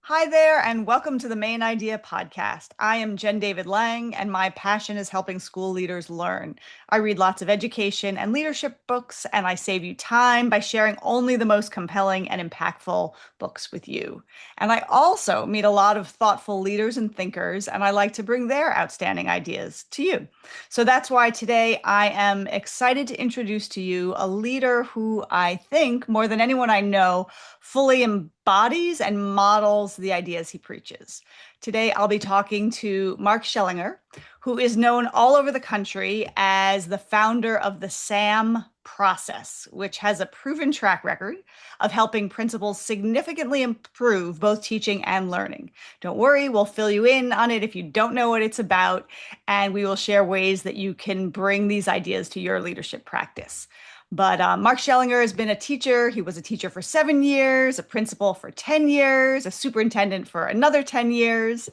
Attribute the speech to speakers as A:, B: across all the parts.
A: Hi there, and welcome to the Main Idea podcast. I am Jen David Lang, and my passion is helping school leaders learn. I read lots of education and leadership books, and I save you time by sharing only the most compelling and impactful books with you. And I also meet a lot of thoughtful leaders and thinkers, and I like to bring their outstanding ideas to you. So that's why today I am excited to introduce to you a leader who I think, more than anyone I know, fully embodies and models the ideas he preaches. Today, I'll be talking to Mark Shellinger, who is known all over the country as the founder of the SAM process, which has a proven track record of helping principals significantly improve both teaching and learning. Don't worry, we'll fill you in on it if you don't know what it's about, and we will share ways that you can bring these ideas to your leadership practice. But Mark Shellinger has been a teacher. He was a teacher for 7 years, a principal for 10 years, a superintendent for another 10 years.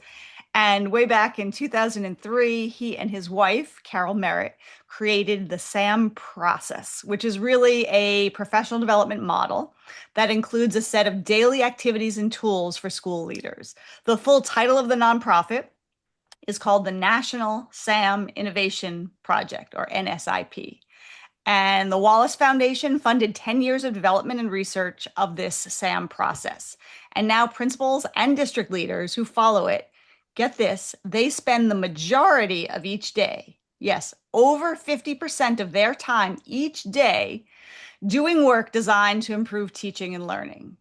A: And way back in 2003, he and his wife, Carol Merritt, created the SAM process, which is really a professional development model that includes a set of daily activities and tools for school leaders. The full title of the nonprofit is called the National SAM Innovation Project, or NSIP. And the Wallace Foundation funded 10 years of development and research of this SAM process. And now principals and district leaders who follow it, get this, they spend the majority of each day, yes, over 50% of their time each day, doing work designed to improve teaching and learning.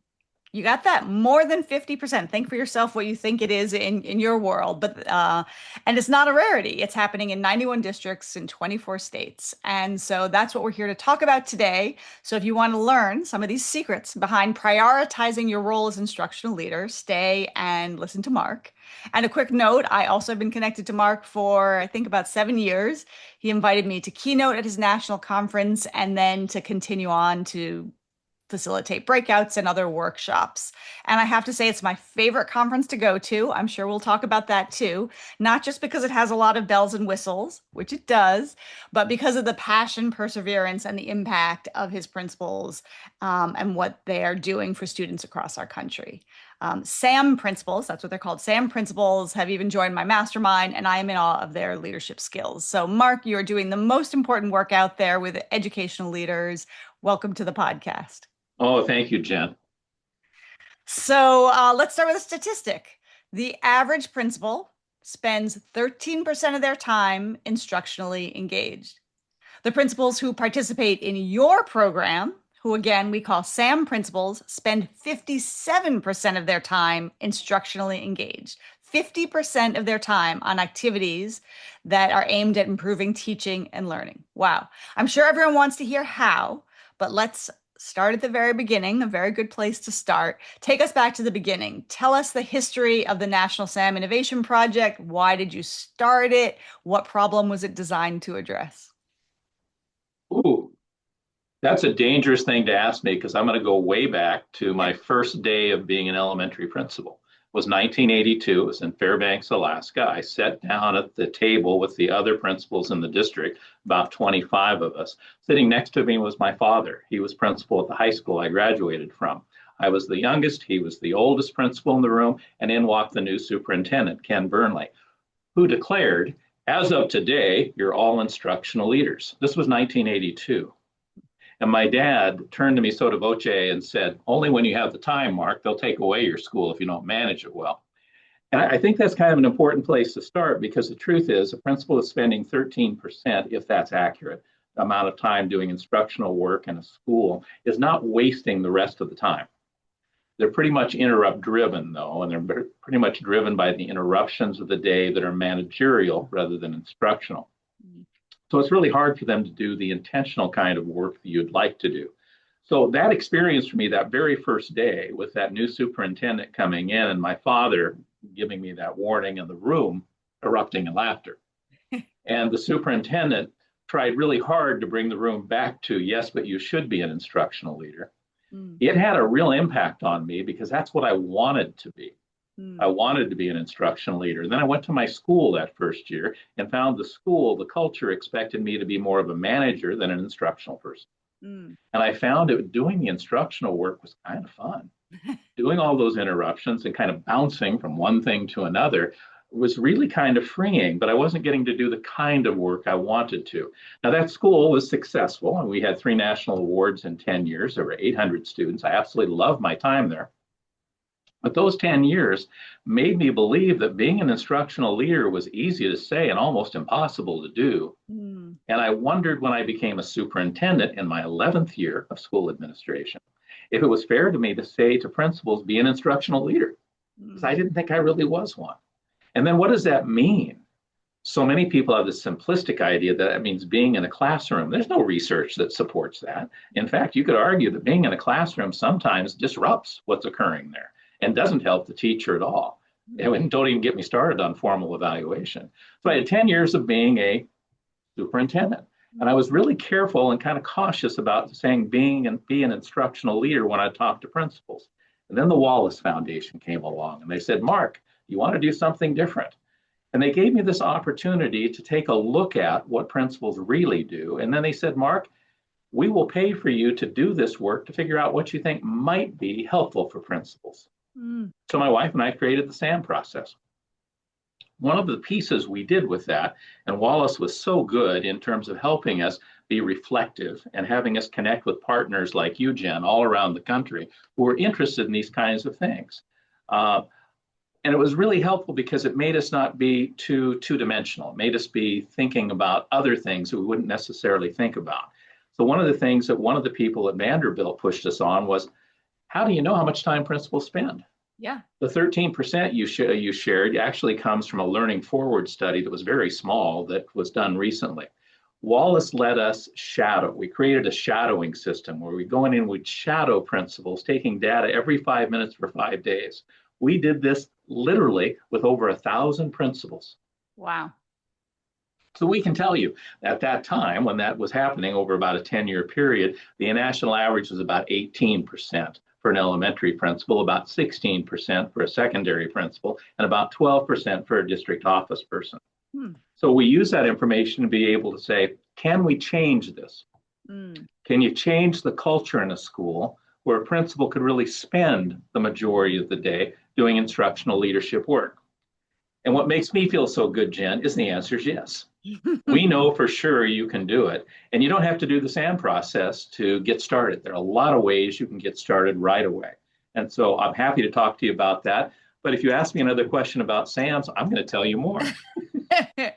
A: You got that? More than 50%. Think for yourself what you think it is in your world. And it's not a rarity. It's happening in 91 districts in 24 states. And so that's what we're here to talk about today. So if you want to learn some of these secrets behind prioritizing your role as instructional leader, stay and listen to Mark. And a quick note, I also have been connected to Mark for, I think, about 7 years. He invited me to keynote at his national conference and then to continue on to facilitate breakouts and other workshops. And I have to say, it's my favorite conference to go to. I'm sure we'll talk about that too, not just because it has a lot of bells and whistles, which it does, but because of the passion, perseverance, and the impact of his principals and what they are doing for students across our country. SAM principals, that's what they're called. SAM principals have even joined my mastermind, and I am in awe of their leadership skills. So, Mark, you're doing the most important work out there with educational leaders. Welcome to the podcast.
B: Oh, thank you, Jen.
A: So let's start with a statistic. The average principal spends 13% of their time instructionally engaged. The principals who participate in your program, who again we call SAM principals, spend 57% of their time instructionally engaged. 50% of their time on activities that are aimed at improving teaching and learning. Wow. I'm sure everyone wants to hear how, but let's start at the very beginning, a very good place to start. Take us back to the beginning. Tell us the history of the National SAM Innovation Project. Why did you start it? What problem was it designed to address?
B: Ooh, that's a dangerous thing to ask me because I'm going to go way back to my first day of being an elementary principal. It was 1982. It was in Fairbanks, Alaska. I sat down at the table with the other principals in the district, about 25 of us. Sitting next to me was my father. He was principal at the high school I graduated from. I was the youngest. He was the oldest principal in the room. And in walked the new superintendent, Ken Burnley, who declared, as of today, you're all instructional leaders. This was 1982. And my dad turned to me sotto voce and said, only when you have the time, Mark, they'll take away your school if you don't manage it well. And I think that's kind of an important place to start because the truth is a principal is spending 13%, if that's accurate, amount of time doing instructional work in a school is not wasting the rest of the time. They're pretty much interrupt driven, though, and they're pretty much driven by the interruptions of the day that are managerial rather than instructional. So it's really hard for them to do the intentional kind of work that you'd like to do. So that experience for me, that very first day with that new superintendent coming in and my father giving me that warning in the room, erupting in laughter. And the superintendent tried really hard to bring the room back to, yes, but you should be an instructional leader. It had a real impact on me because that's what I wanted to be. I wanted to be an instructional leader. And then I went to my school that first year and found the school, the culture expected me to be more of a manager than an instructional person. And I found that doing the instructional work was kind of fun. doing all those interruptions and kind of bouncing from one thing to another was really kind of freeing, but I wasn't getting to do the kind of work I wanted to. Now, that school was successful, and we had 3 national awards in 10 years. There were 800 students. I absolutely loved my time there. But those 10 years made me believe that being an instructional leader was easy to say and almost impossible to do.
A: Mm.
B: And I wondered when I became a superintendent in my 11th year of school administration if it was fair to me to say to principals, be an instructional leader, because I didn't think I really was one. And then what does that mean? So many people have this simplistic idea that it means being in a classroom. There's no research that supports that. In fact, you could argue that being in a classroom sometimes disrupts what's occurring there and doesn't help the teacher at all. And don't even get me started on formal evaluation. So I had 10 years of being a superintendent. And I was really careful and kind of cautious about saying be an instructional leader when I talked to principals. And then the Wallace Foundation came along and they said, Mark, you want to do something different? And they gave me this opportunity to take a look at what principals really do. And then they said, Mark, we will pay for you to do this work to figure out what you think might be helpful for principals.
A: Mm.
B: So my wife and I created the SAM process. One of the pieces we did with that, and Wallace was so good in terms of helping us be reflective and having us connect with partners like you, Jen, all around the country who are interested in these kinds of things. And it was really helpful because it made us not be two-dimensional. It made us be thinking about other things that we wouldn't necessarily think about. So one of the things that one of the people at Vanderbilt pushed us on was, how do you know how much time principals spend?
A: Yeah.
B: The 13% you shared actually comes from a Learning Forward study that was very small that was done recently. Wallace let us shadow. We created a shadowing system where we go in and we'd shadow principals, taking data every 5 minutes for 5 days. We did this literally with over 1,000 principals.
A: Wow.
B: So we can tell you at that time, when that was happening over about a 10-year period, the national average was about 18% for an elementary principal, about 16% for a secondary principal, and about 12% for a district office person. So we use that information to be able to say, can we change this? Can you change the culture in a school where a principal could really spend the majority of the day doing instructional leadership work? And what makes me feel so good, Jen, is the answer is yes. We know for sure you can do it. And you don't have to do the SAM process to get started. There are a lot of ways you can get started right away. And so I'm happy to talk to you about that. But if you ask me another question about SAMs, I'm going to tell you more.
A: Yeah,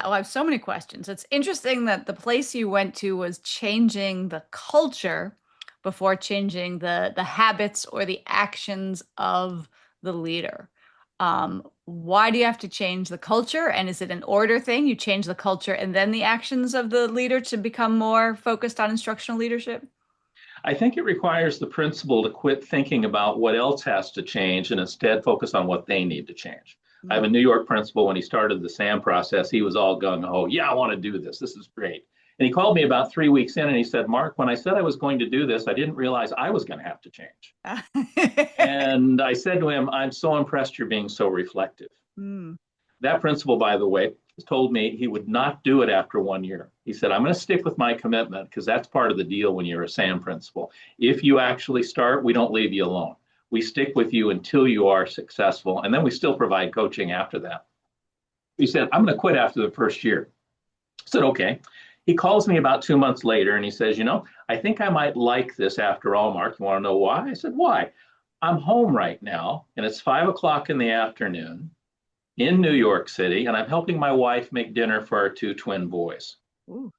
A: well, I have so many questions. It's interesting that the place you went to was changing the culture before changing the habits or the actions of the leader. Why do you have to change the culture? And is it an order thing? You change the culture and then the actions of the leader to become more focused on instructional leadership?
B: I think it requires the principal to quit thinking about what else has to change and instead focus on what they need to change. I have a New York principal. When he started the SAM process, he was all gung ho. Yeah, I want to do this. This is great. And he called me about 3 weeks in and he said, Mark, when I said I was going to do this, I didn't realize I was going to have to change. And I said to him, I'm so impressed you're being so reflective. That principal, by the way, told me he would not do it after 1 year. He said, I'm going to stick with my commitment because that's part of the deal when you're a SAM principal. If you actually start, we don't leave you alone. We stick with you until you are successful. And then we still provide coaching after that. He said, I'm going to quit after the first year. I said, okay. He calls me about 2 months later and he says, you know, I think I might like this after all, Mark. You want to know why? I said, why? I'm home right now and it's 5 o'clock in the afternoon in New York City, and I'm helping my wife make dinner for our 2 twin boys. Ooh.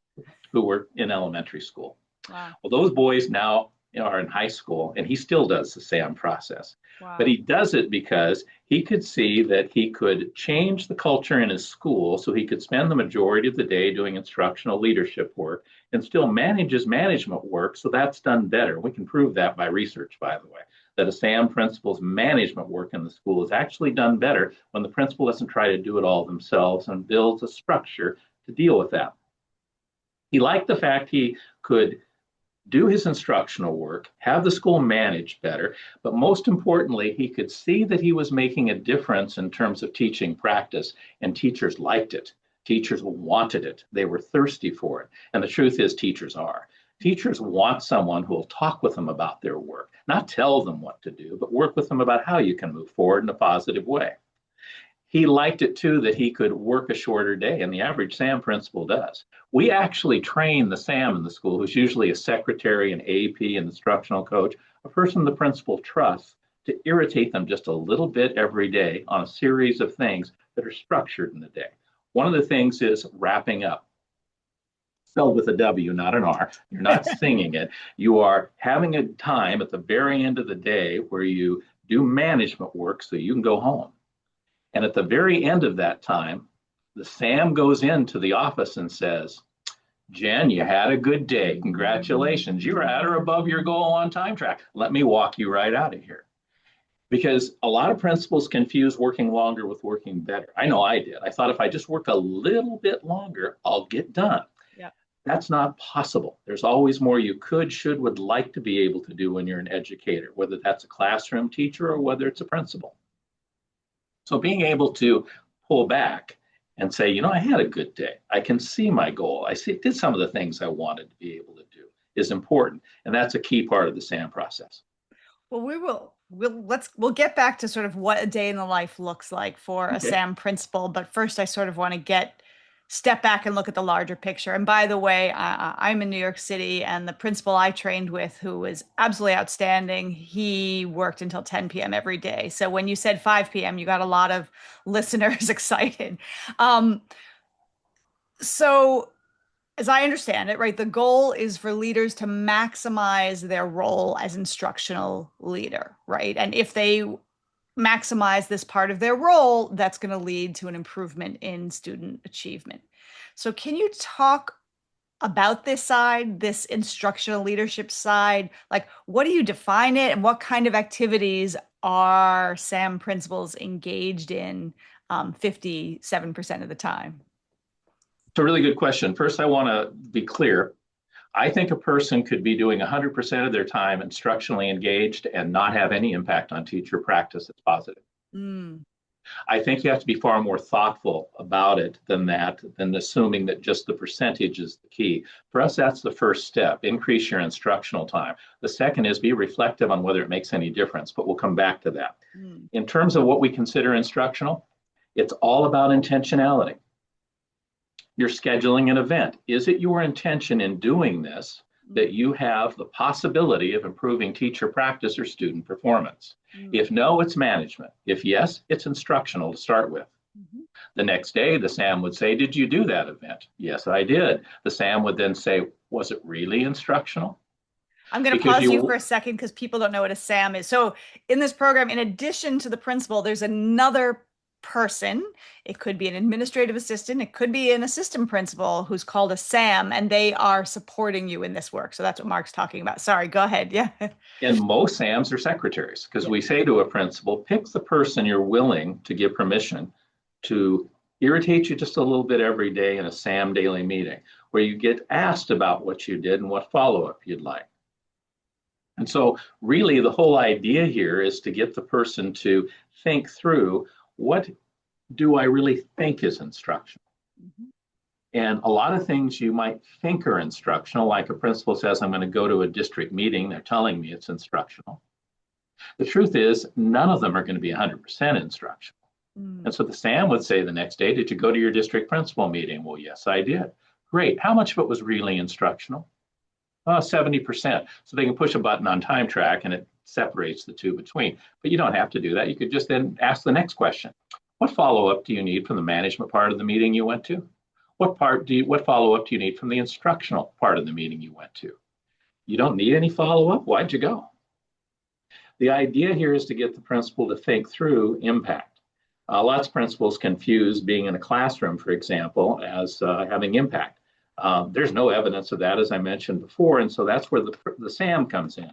B: Who were in elementary school. Wow. Well, those boys now are in high school, and he still does the SAM process. Wow. But he does it because he could see that he could change the culture in his school so he could spend the majority of the day doing instructional leadership work and still manage his management work, so that's done better. We can prove that by research, by the way, that a SAM principal's management work in the school is actually done better when the principal doesn't try to do it all themselves and builds a structure to deal with that. He liked the fact he could do his instructional work, have the school managed better, but most importantly, he could see that he was making a difference in terms of teaching practice, and teachers liked it. Teachers wanted it. They were thirsty for it. And the truth is, teachers are. Teachers want someone who will talk with them about their work, not tell them what to do, but work with them about how you can move forward in a positive way. He liked it too that he could work a shorter day, and the average SAM principal does. We actually train the SAM in the school, who's usually a secretary, an AP, an instructional coach, a person the principal trusts, to irritate them just a little bit every day on a series of things that are structured in the day. One of the things is wrapping up, spelled with a W, not an R. You're not singing it. You are having a time at the very end of the day where you do management work so you can go home. And at the very end of that time, the SAM goes into the office and says, Jen, you had a good day. Congratulations. You're at or above your goal on time track. Let me walk you right out of here. Because a lot of principals confuse working longer with working better. I know I did. I thought if I just work a little bit longer, I'll get done.
A: Yeah.
B: That's not possible. There's always more you could, should, would like to be able to do when you're an educator, whether that's a classroom teacher or whether it's a principal. So being able to pull back and say, I had a good day. I can see my goal. Did some of the things I wanted to be able to do is important. And that's a key part of the SAM process.
A: Well, we'll get back to sort of what a day in the life looks like for a SAM principal. But first, I sort of want to step back and look at the larger picture. And by the way, I'm in New York City, and the principal I trained with, who was absolutely outstanding, he worked until 10 p.m. every day. So when you said 5 p.m., you got a lot of listeners excited. So as I understand it, right, the goal is for leaders to maximize their role as instructional leader, right? And if they maximize this part of their role, that's going to lead to an improvement in student achievement. So can you talk about this side, this instructional leadership side? Like, what do you define it, and what kind of activities are SAM principals engaged in 57% of the time?
B: It's a really good question. First, I want to be clear. I think a person could be doing 100% of their time instructionally engaged and not have any impact on teacher practice that's positive.
A: Mm.
B: I think you have to be far more thoughtful about it than that, than assuming that just the percentage is the key. For us, that's the first step. Increase your instructional time. The second is be reflective on whether it makes any difference, but we'll come back to that.
A: Mm.
B: In terms of what we consider instructional, it's all about intentionality. You're scheduling an event. Is it your intention in doing this that you have the possibility of improving teacher practice or student performance? If no, it's management. If yes, it's instructional to start with. The next day, the SAM would say, did you do that event? Yes, I did. The SAM would then say, was it really instructional?
A: I'm going to pause you for a second because people don't know what a SAM is. So in this program, in addition to the principal, there's another person. It could be an administrative assistant. It could be an assistant principal who's called a SAM, and they are supporting you in this work. So that's what Mark's talking about. Sorry, go ahead. Yeah.
B: And most SAMs are secretaries, because we say to a principal, pick the person you're willing to give permission to irritate you just a little bit every day in a SAM daily meeting, where you get asked about what you did and what follow-up you'd like. And so really the whole idea here is to get the person to think through, what do I really think is instructional? And a lot of things you might think are instructional, like a principal says, I'm going to go to a district meeting. They're telling me it's instructional. The truth is, none of them are going to be 100% instructional. And so the SAM would say the next day, did you go to your district principal meeting? Well, yes, I did. Great. How much of it was really instructional? 70%. So they can push a button on time track and it separates the two between. But you don't have to do that. You could just then ask the next question. What follow-up do you need from the management part of the meeting you went to? What follow-up do you need from the instructional part of the meeting you went to? You don't need any follow-up? Why'd you go? The idea here is to get the principal to think through impact. Lots of principals confuse being in a classroom, for example, as having impact. There's no evidence of that, as I mentioned before, and so that's where the SAM comes in.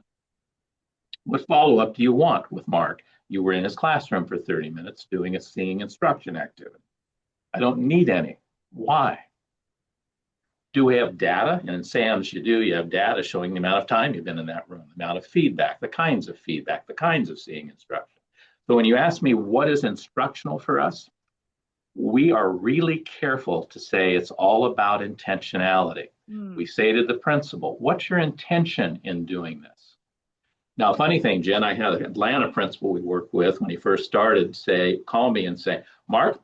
B: What follow-up do you want with Mark? You were in his classroom for 30 minutes doing a seeing instruction activity. I don't need any. Why? Do we have data? And in SAMs, you have data showing the amount of time you've been in that room, the amount of feedback, the kinds of seeing instruction. So when you ask me what is instructional for us, we are really careful to say it's all about intentionality.
A: Mm.
B: We say to the principal, what's your intention in doing this? Now, funny thing, Jen, I had an Atlanta principal we worked with when he first started call me and say, Mark,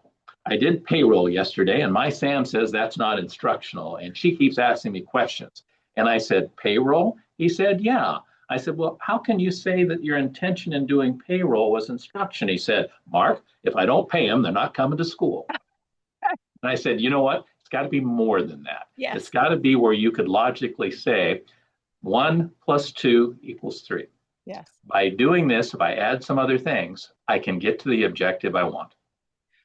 B: I did payroll yesterday and my Sam says that's not instructional. And she keeps asking me questions. And I said, payroll? He said, yeah. I said, well, how can you say that your intention in doing payroll was instruction? He said, Mark, if I don't pay them, they're not coming to school. And I said, you know what? It's got to be more than that. It's
A: Yes.
B: got to be where you could logically say 1 + 2 = 3.
A: Yes.
B: By doing this, if I add some other things, I can get to the objective I want.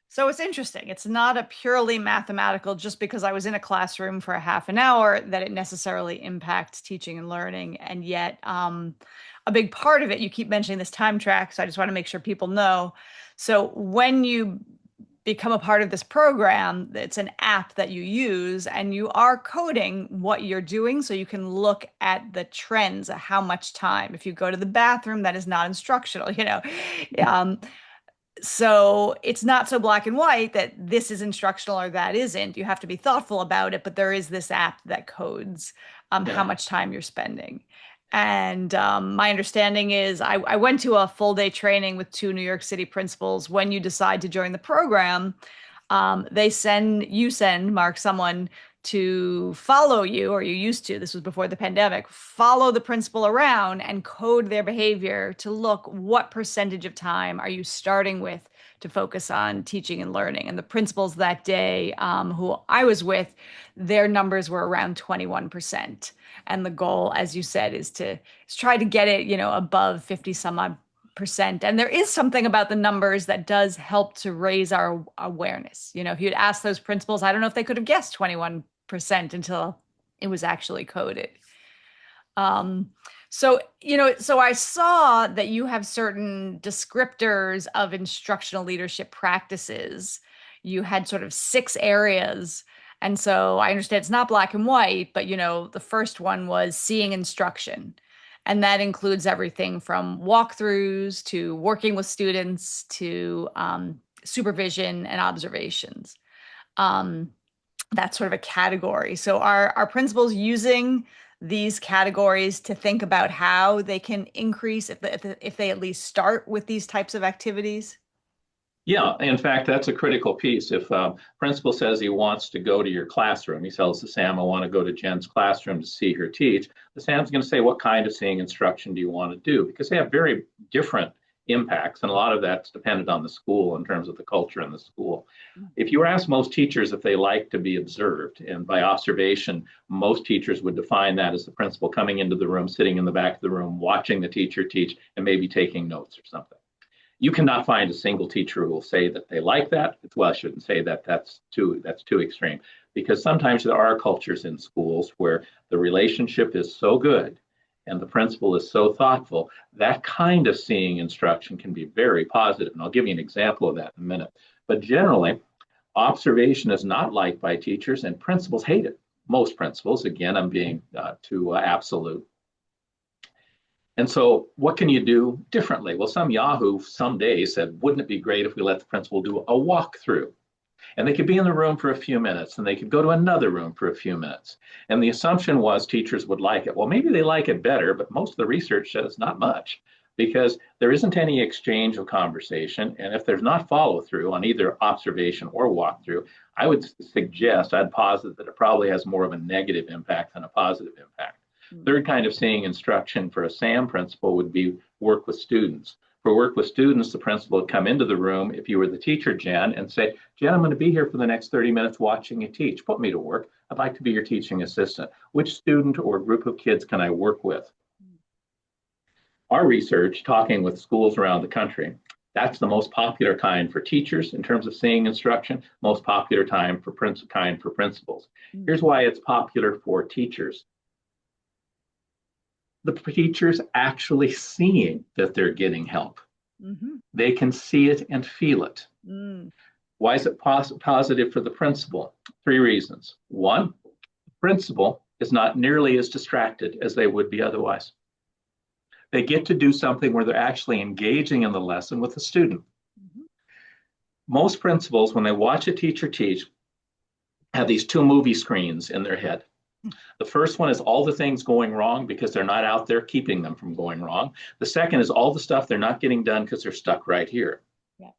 A: So it's interesting. It's not a purely mathematical, just because I was in a classroom for a half an hour, that it necessarily impacts teaching and learning. And yet, a big part of it, you keep mentioning this time track. So I just want to make sure people know. So when you become a part of this program, it's an app that you use and you are coding what you're doing so you can look at the trends, how much time. If you go to the bathroom, that is not instructional, you know. Um, so it's not so black and white that this is instructional or that isn't. You have to be thoughtful about it, but there is this app that codes how
B: Yeah.
A: much time you're spending. And my understanding is I went to a full day training with two New York City principals. When you decide to join the program, you send, Mark, someone to follow you, or you used to, this was before the pandemic, follow the principal around and code their behavior to look what percentage of time are you starting with to focus on teaching and learning. And the principals that day, who I was with, their numbers were around 21%. And the goal, as you said, is try to get it, above 50 some odd percent. And there is something about the numbers that does help to raise our awareness. If you'd asked those principals, I don't know if they could have guessed 21% until it was actually coded. Um, so I saw that you have certain descriptors of instructional leadership practices. You had sort of 6 areas. And so I understand it's not black and white, but the first one was seeing instruction. And that includes everything from walkthroughs to working with students to supervision and observations. Um, that's sort of a category. So are principals using these categories to think about how they can increase if they at least start with these types of activities?
B: Yeah, in fact, that's a critical piece. If principal says he wants to go to your classroom, he tells the Sam, I want to go to Jen's classroom to see her teach. The Sam's going to say, what kind of seeing instruction do you want to do? Because they have very different impacts, and a lot of that's dependent on the school in terms of the culture in the school. If you ask most teachers if they like to be observed, and by observation, most teachers would define that as the principal coming into the room, sitting in the back of the room, watching the teacher teach, and maybe taking notes or something. You cannot find a single teacher who will say that they like that. Well, I shouldn't say that. That's too extreme, because sometimes there are cultures in schools where the relationship is so good and the principal is so thoughtful, that kind of seeing instruction can be very positive. And I'll give you an example of that in a minute. But generally, observation is not liked by teachers, and principals hate it. Most principals, again, I'm being too absolute. And so what can you do differently? Well, some Yahoo someday said, wouldn't it be great if we let the principal do a walkthrough? And they could be in the room for a few minutes and they could go to another room for a few minutes. And the assumption was teachers would like it. Well, maybe they like it better, but most of the research says not much, because there isn't any exchange of conversation. And if there's not follow through on either observation or walkthrough, I'd posit that it probably has more of a negative impact than a positive impact. Third kind of seeing instruction for a SAM principal would be work with students. For work with students, the principal would come into the room, if you were the teacher, Jen, and say, Jen, I'm going to be here for the next 30 minutes watching you teach. Put me to work. I'd like to be your teaching assistant. Which student or group of kids can I work with? Our research, talking with schools around the country, that's the most popular kind for teachers in terms of seeing instruction, most popular kind for principals. Here's why it's popular for teachers. The teachers actually seeing that they're getting help. Mm-hmm. They can see it and feel it. Mm. Why is it positive for the principal? 3 reasons. 1, the principal is not nearly as distracted as they would be otherwise. They get to do something where they're actually engaging in the lesson with the student. Mm-hmm. Most principals, when they watch a teacher teach, have these 2 movie screens in their head. The first one is all the things going wrong because they're not out there keeping them from going wrong. The second is all the stuff they're not getting done because they're stuck right here.
A: Yeah.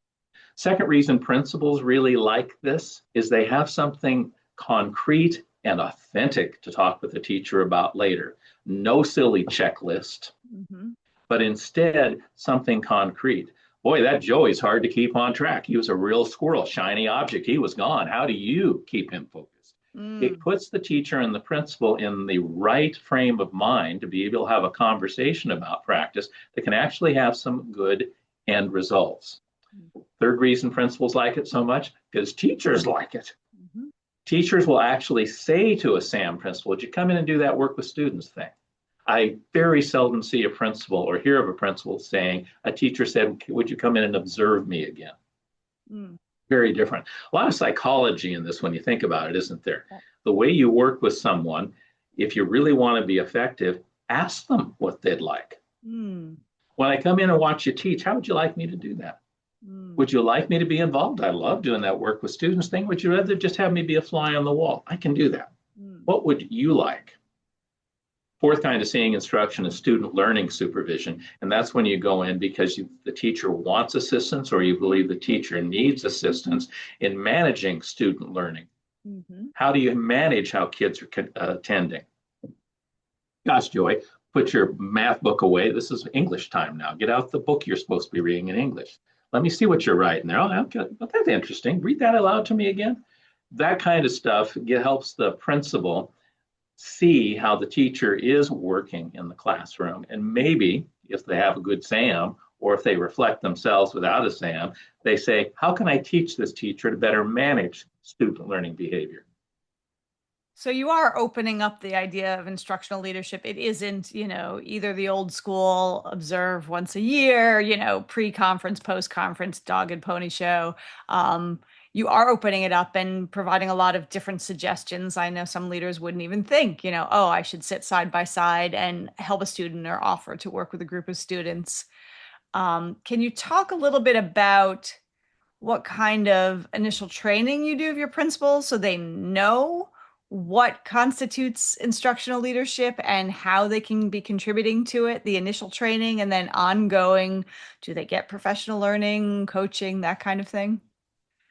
B: Second reason principals really like this is they have something concrete and authentic to talk with the teacher about later. No silly checklist,
A: Mm-hmm.
B: but instead something concrete. Boy, that Joey's hard to keep on track. He was a real squirrel, shiny object. He was gone. How do you keep him focused? It
A: Mm.
B: puts the teacher and the principal in the right frame of mind to be able to have a conversation about practice that can actually have some good end results. Third reason principals like it so much, because teachers like it.
A: Mm-hmm.
B: Teachers will actually say to a SAM principal, would you come in and do that work with students thing? I very seldom see a principal or hear of a principal saying, a teacher said, would you come in and observe me again?
A: Mm.
B: Very different. A lot of psychology in this when you think about it, isn't there?
A: Yeah.
B: The way you work with someone, if you really want to be effective, ask them what they'd like.
A: Mm.
B: When I come in and watch you teach, how would you like me to do that?
A: Mm.
B: Would you like me to be involved? I love doing that work with students thing. Would you rather just have me be a fly on the wall? I can do that.
A: Mm.
B: What would you like? Fourth kind of seeing instruction is student learning supervision. And that's when you go in because the teacher wants assistance or you believe the teacher needs assistance in managing student learning.
A: Mm-hmm.
B: How do you manage how kids are attending? Gosh, Joy, put your math book away. This is English time now. Get out the book you're supposed to be reading in English. Let me see what you're writing there. Oh, okay. Well, that's interesting. Read that aloud to me again. That kind of stuff helps the principal see how the teacher is working in the classroom. And maybe if they have a good SAM or if they reflect themselves without a SAM, they say, how can I teach this teacher to better manage student learning behavior?
A: So you are opening up the idea of instructional leadership. It isn't, either the old school observe once a year, pre-conference, post-conference, dog and pony show. You are opening it up and providing a lot of different suggestions. I know some leaders wouldn't even think, oh, I should sit side by side and help a student or offer to work with a group of students. Can you talk a little bit about what kind of initial training you do of your principals so they know what constitutes instructional leadership and how they can be contributing to it, the initial training, and then ongoing, do they get professional learning, coaching, that kind of thing?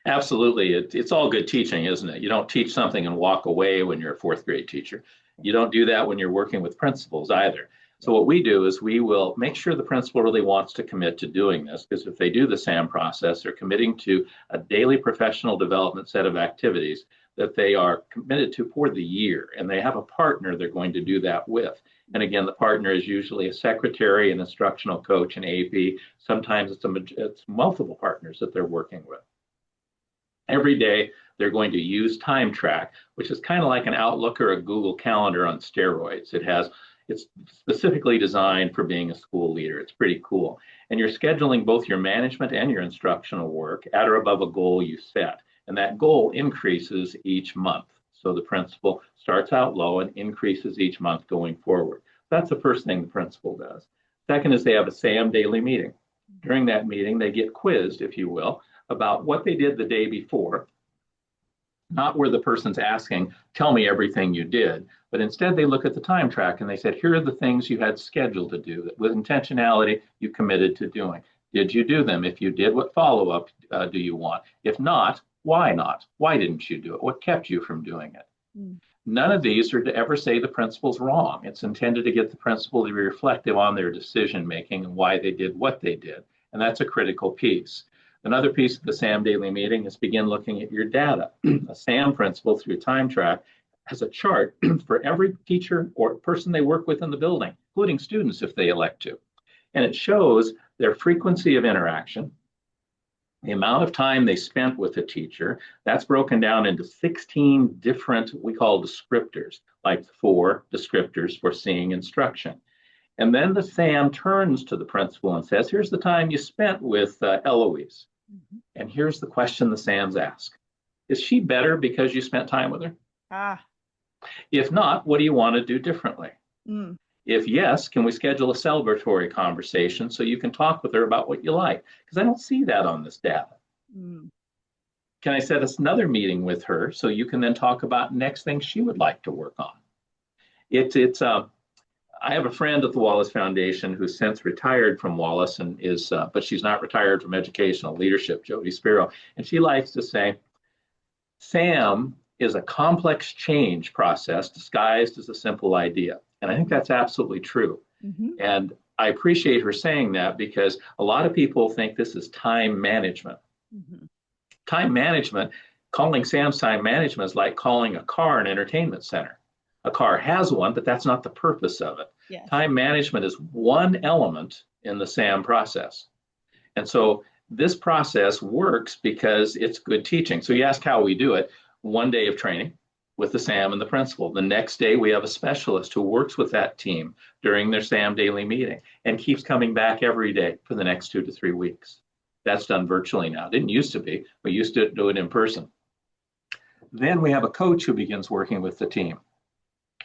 B: Absolutely. It's all good teaching, isn't it? You don't teach something and walk away when you're a fourth grade teacher. You don't do that when you're working with principals either. So what we do is we will make sure the principal really wants to commit to doing this, because if they do the SAM process, they're committing to a daily professional development set of activities that they are committed to for the year. And they have a partner they're going to do that with. And again, the partner is usually a secretary, an instructional coach, an AP. Sometimes it's multiple partners that they're working with. Every day, they're going to use Time Track, which is kind of like an Outlook or a Google Calendar on steroids. It's specifically designed for being a school leader. It's pretty cool. And you're scheduling both your management and your instructional work at or above a goal you set. And that goal increases each month. So the principal starts out low and increases each month going forward. That's the first thing the principal does. Second is they have a SAM daily meeting. During that meeting, they get quizzed, if you will, about what they did the day before, not where the person's asking, tell me everything you did, but instead they look at the time track and they said, here are the things you had scheduled to do that with intentionality you committed to doing. Did you do them? If you did, what follow-up do you want? If not, why not? Why didn't you do it? What kept you from doing it? Mm. None of these are to ever say the principal's wrong. It's intended to get the principal to be reflective on their decision making and why they did what they did. And that's a critical piece. Another piece of the SAM daily meeting is begin looking at your data. A SAM principal through Time Track has a chart for every teacher or person they work with in the building, including students if they elect to. And it shows their frequency of interaction, the amount of time they spent with a teacher. That's broken down into 16 different, we call descriptors, like 4 descriptors for seeing instruction. And then the SAM turns to the principal and says, here's the time you spent with Eloise. Mm-hmm. And here's the question the SAMs ask. Is she better because you spent time with her?
A: Ah.
B: If not, what do you want to do differently? Mm. If yes, can we schedule a celebratory conversation so you can talk with her about what you like? Because I don't see that on this data. Mm. Can I set us another meeting with her so you can then talk about next things she would like to work on? It's I have a friend at the Wallace Foundation who's since retired from Wallace and but she's not retired from educational leadership, Jody Spiro. And she likes to say, SAM is a complex change process disguised as a simple idea. And I think that's absolutely true.
A: Mm-hmm.
B: And I appreciate her saying that because a lot of people think this is time management.
A: Mm-hmm.
B: Time management, calling SAM's time management is like calling a car an entertainment center. A car has one, but that's not the purpose of it.
A: Yes.
B: Time management is one element in the SAM process. And so this process works because it's good teaching. So you ask how we do it. One day of training with the SAM and the principal. The next day, we have a specialist who works with that team during their SAM daily meeting and keeps coming back every day for the next 2 to 3 weeks. That's done virtually now. It didn't used to be. We used to do it in person. Then we have a coach who begins working with the team.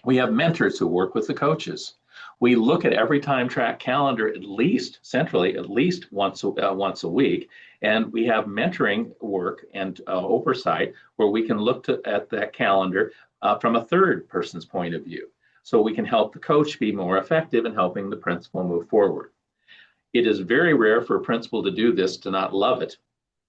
B: We have mentors who work with the coaches. We look at every time track calendar at least centrally, at least once a week, and we have mentoring work and oversight where we can look at that calendar from a third person's point of view. So we can help the coach be more effective in helping the principal move forward. It is very rare for a principal to do this to not love it.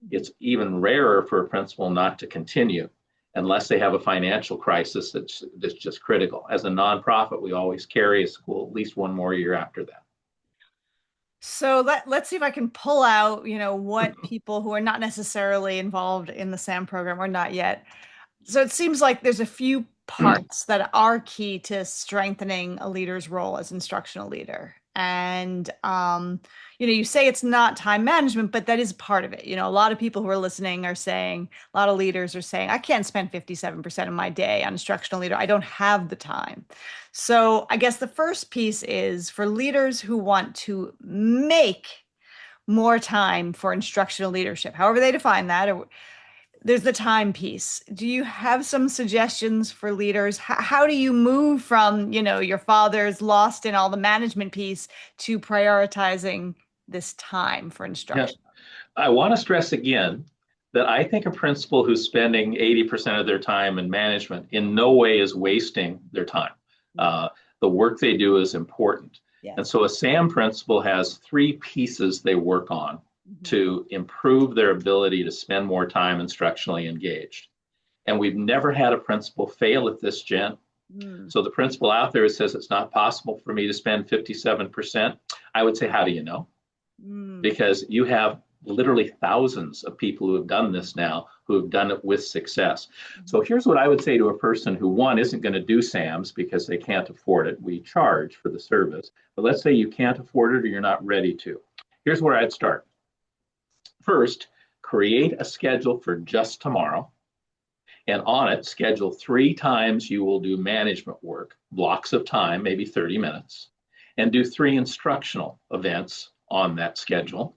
B: It's even rarer for a principal not to continue unless they have a financial crisis that's just critical. As a nonprofit, we always carry a school at least one more year after that.
A: So let's see if I can pull out, what people who are not necessarily involved in the SAM program or not yet. So it seems like there's a few parts that are key to strengthening a leader's role as instructional leader. And you say it's not time management, but that is part of it. A lot of people who are listening are saying, a lot of leaders are saying, I can't spend 57% of my day on instructional leader. I don't have the time. So I guess the first piece is for leaders who want to make more time for instructional leadership, however they define that, or there's the time piece. Do you have some suggestions for leaders? How do you move from, your father's lost in all the management piece to prioritizing this time for
B: Yeah.
A: instruction?
B: I want to stress again that I think a principal who's spending 80% of their time in management in no way is wasting their time. The work they do is important.
A: Yes.
B: And so a SAM principal has 3 pieces they work on to improve their ability to spend more time instructionally engaged. And we've never had a principal fail at this, Jen. So the principal out there who says it's not possible for me to spend 57%, I would say, how do you know? Because you have literally thousands of people who have done this now, who have done it with success. So here's what I would say to a person who, one, isn't going to do SAMs because they can't afford it. We charge for the service. But let's say you can't afford it or you're not ready to. Here's where I'd start. First, create a schedule for just tomorrow. And on it, schedule 3 times you will do management work, blocks of time, maybe 30 minutes, and do 3 instructional events on that schedule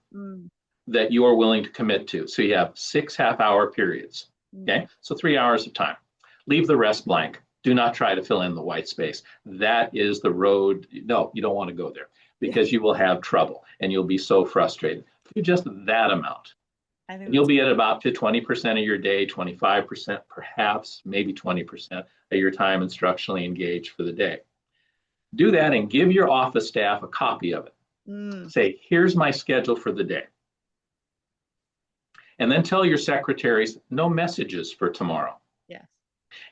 B: that you are willing to commit to. So you have 6 half-hour periods. Okay, so 3 hours of time. Leave the rest blank. Do not try to fill in the white space. That is the road. No, you don't want to go there because you will have trouble and you'll be so frustrated. Do just that amount. And you'll be at about 20% of your day, 25%, perhaps, maybe 20% of your time instructionally engaged for the day. Do that and give your office staff a copy of it. Say, here's my schedule for the day. And then tell your secretaries, no messages for tomorrow.
A: Yes.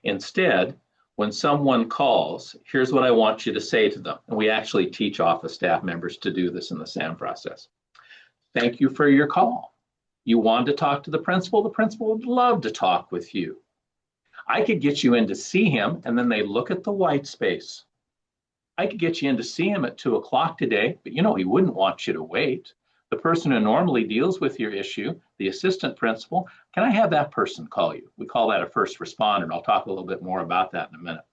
B: Instead, when someone calls, here's what I want you to say to them. And we actually teach office staff members to do this in the SAM process. Thank you for your call. You wanted to talk to the principal. The principal would love to talk with you. I could get you in to see him, and then they look at the white space. I could get you in to see him at 2 o'clock today, but he wouldn't want you to wait. The person who normally deals with your issue, the assistant principal, can I have that person call you? We call that a first responder, and I'll talk a little bit more about that in a minute.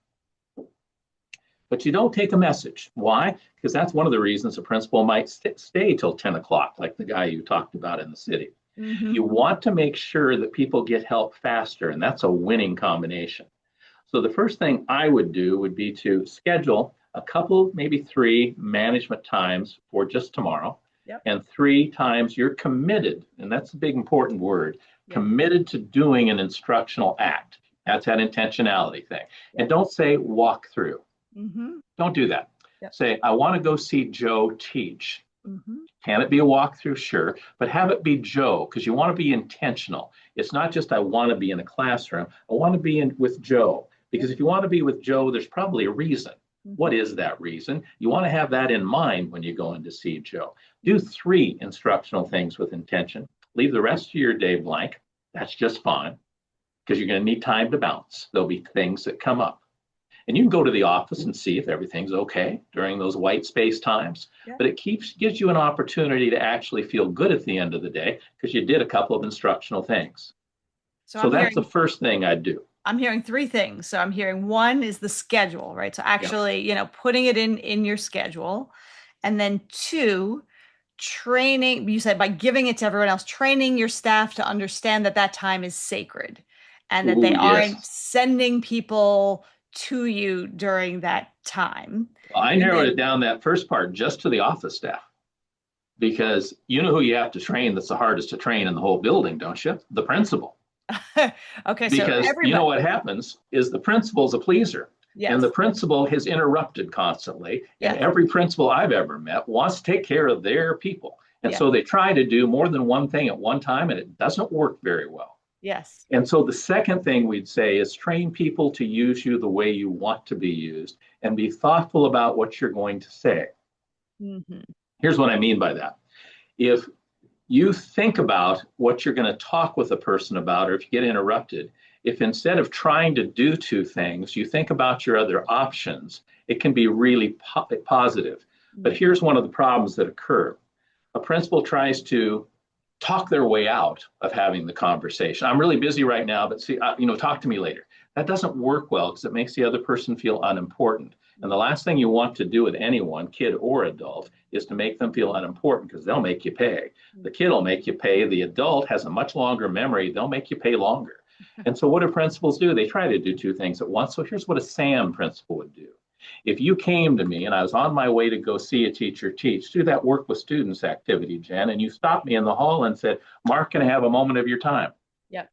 B: But you don't take a message. Why? Because that's one of the reasons a principal might stay till 10 o'clock, like the guy you talked about in the city. You want to make sure that people get help faster, and that's a winning combination. So the first thing I would do would be to schedule a couple, maybe 3 management times for just tomorrow. And 3 times you're committed, and that's a big important word, committed to doing an instructional act. That's that intentionality thing. And don't say walk through.
A: Mm-hmm.
B: Don't do that.
A: Yep.
B: Say, I want to go see Joe teach.
A: Mm-hmm.
B: Can it be a walkthrough? Sure, but have it be Joe, because you want to be intentional. It's not just I want to be in a classroom. I want to be in with Joe, because
A: Yep.
B: if you want to be with Joe, there's probably a reason.
A: Mm-hmm.
B: What is that reason? You want to have that in mind when you go in to see Joe. Do 3 instructional things with intention. Leave the rest of your day blank. That's just fine, because you're going to need time to bounce. There'll be things that come up. And you can go to the office and see if everything's okay during those white space times.
A: Yeah.
B: But it gives you an opportunity to actually feel good at the end of the day because you did a couple of instructional things.
A: So
B: So
A: I'm
B: that's the
A: hearing
B: first thing I'd do.
A: I'm hearing 3 things. So I'm hearing one is the schedule, right? So
B: Yeah.
A: actually, putting it in your schedule. And then 2, training, you said by giving it to everyone else, training your staff to understand that that time is sacred and that they
B: Ooh,
A: aren't
B: yes.
A: sending people to you during that time.
B: I
A: And
B: narrowed it
A: then,
B: down that first part just to the office staff because you know who you have to train that's the hardest to train in the whole building, don't you? The principal.
A: okay, so
B: Because you know
A: everybody,
B: what happens is the principal's a pleaser. And
A: yes,
B: the principal has interrupted constantly. And
A: yes,
B: every principal I've ever met wants to take care of their people. And
A: yes,
B: so they try to do more than one thing at one time, and it doesn't work very well.
A: yes.
B: And so the second thing we'd say is train people to use you the way you want to be used and be thoughtful about what you're going to say.
A: Hmm.
B: Here's what I mean by that. If you think about what you're going to talk with a person about, or if you get interrupted, if instead of trying to do 2 things, you think about your other options, it can be really positive. But here's one of the problems that occur. A principal tries to talk their way out of having the conversation. I'm really busy right now, but see, talk to me later. That doesn't work well because it makes the other person feel unimportant. And the last thing you want to do with anyone, kid or adult, is to make them feel unimportant because they'll make you pay. The kid will make you pay. The adult has a much longer memory. They'll make you pay longer. And so what do principals do? They try to do 2 things at once. So here's what a SAM principal would do. If you came to me and I was on my way to go see a teacher teach, do that work with students activity, Jen, and you stopped me in the hall and said, Mark, can I have a moment of your time?
A: Yep.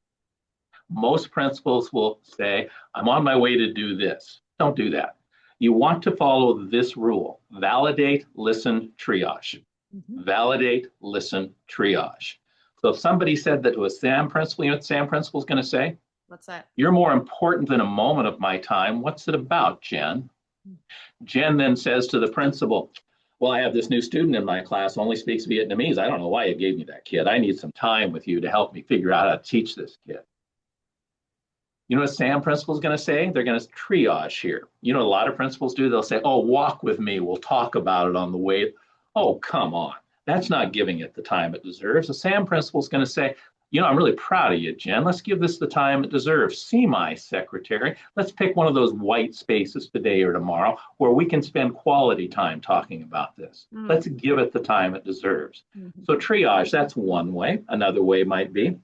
B: Most principals will say, I'm on my way to do this. Don't do that. You want to follow this rule: validate, listen, triage.
A: Hmm.
B: Validate, listen, triage. So if somebody said that to a SAM principal, you know what SAM principal is going to say?
A: What's that?
B: You're more important than a moment of my time. What's it about, Jen? Jen then says to the principal, well, I have this new student in my class who only speaks Vietnamese. I don't know why you gave me that kid. I need some time with you to help me figure out how to teach this kid. You know what SAM principal is going to say? They're going to triage here. You know what a lot of principals do? They'll say, oh, walk with me. We'll talk about it on the way. Oh, come on. That's not giving it the time it deserves. The SAM principal is going to say, I'm really proud of you, Jen. Let's give this the time it deserves. See my secretary. Let's pick one of those white spaces today or tomorrow where we can spend quality time talking about this. Let's give it the time it deserves.
A: Mm-hmm.
B: So triage, that's one way. Another way might be,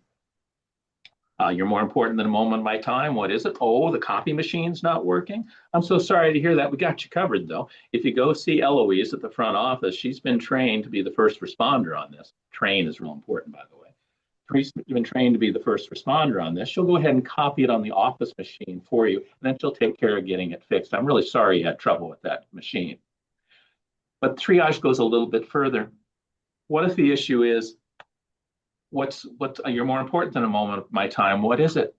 B: you're more important than a moment of my time. What is it? Oh, the copy machine's not working. I'm so sorry to hear that. We got you covered, though. If you go see Eloise at the front office, she's been trained to be the first responder on this. Train is real important, by the way. She's been trained to be the first responder on this. She'll go ahead and copy it on the office machine for you, and then she'll take care of getting it fixed. I'm really sorry you had trouble with that machine. But triage goes a little bit further. What if the issue is, what you're more important than a moment of my time? What is it?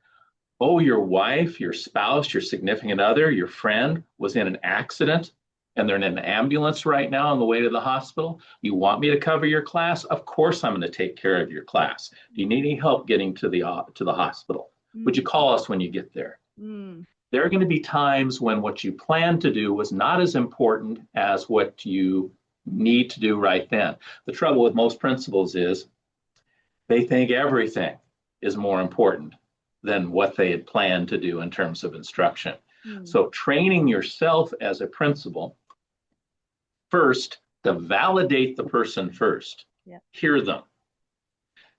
B: Oh, your wife, your spouse, your significant other, your friend was in an accident and they're in an ambulance right now on the way to the hospital. You want me to cover your class? Of course, I'm going to take care of your class. Do you need any help getting to the hospital? Would you call us when you get there?
A: Mm.
B: There are going to be times when what you planned to do was not as important as what you need to do right then. The trouble with most principals is they think everything is more important than what they had planned to do in terms of instruction. So training yourself as a principal first to validate the person first, hear them.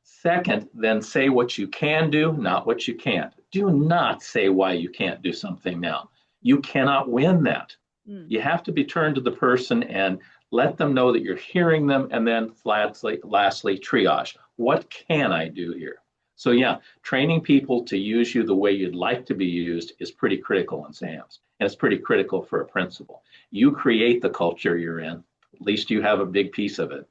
B: Second, then say what you can do, not what you can't. Do not say why you can't do something now. You cannot win that. You have to be turned to the person and let them know that you're hearing them, and then lastly, triage. What can I do here? So yeah, training people to use you the way you'd like to be used is pretty critical in SAMs. And it's pretty critical for a principal. You create the culture you're in. At least you have a big piece of it.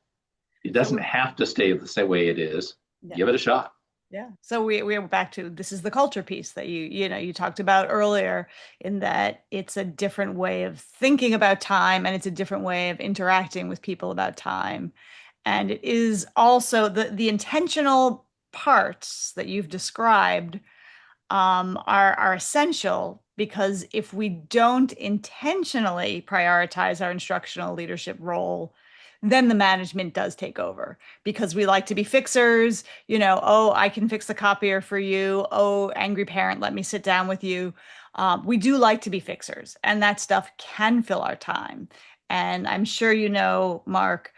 B: It doesn't
A: So
B: have to stay the same way it is.
A: yeah.
B: Give it a shot.
A: Yeah. So we're back to this is the culture piece that you talked about earlier, in that it's a different way of thinking about time and it's a different way of interacting with people about time. And it is also the intentional parts that you've described are essential, because if we don't intentionally prioritize our instructional leadership role, then the management does take over, because we like to be fixers. Oh, I can fix the copier for you. Oh, angry parent, let me sit down with you. We do like to be fixers, and that stuff can fill our time. And I'm sure Mark,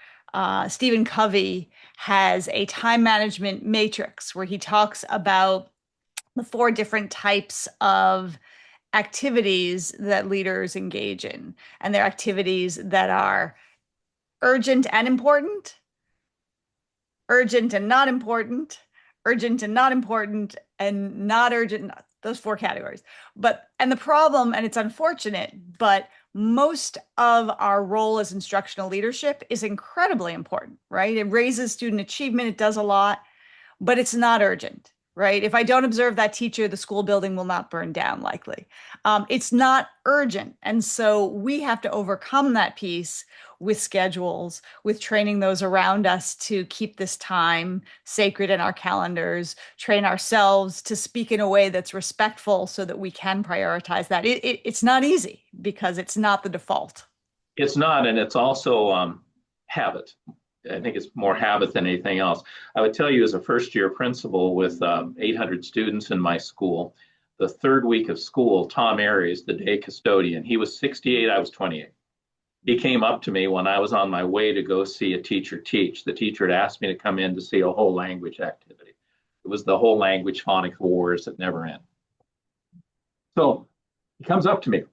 A: Stephen Covey has a time management matrix where he talks about the four different types of activities that leaders engage in. And they're activities that are urgent and important, urgent and not important, urgent and not important, and not urgent, those four categories. And the problem, and it's unfortunate, but most of our role as instructional leadership is incredibly important, right? It raises student achievement, it does a lot, but it's not urgent, right? If I don't observe that teacher, the school building will not burn down, likely. It's not urgent. And so we have to overcome that piece with schedules, with training those around us to keep this time sacred in our calendars, train ourselves to speak in a way that's respectful so that we can prioritize that. It's not easy because it's not the default.
B: It's not, and it's also habit. I think it's more habit than anything else. I would tell you, as a first year principal with 800 students in my school, the third week of school, Tom Aries, the day custodian, he was 68, I was 28. He came up to me when I was on my way to go see a teacher teach. The teacher had asked me to come in to see a whole language activity. It was the whole language phonics wars that never end. So he comes up to me.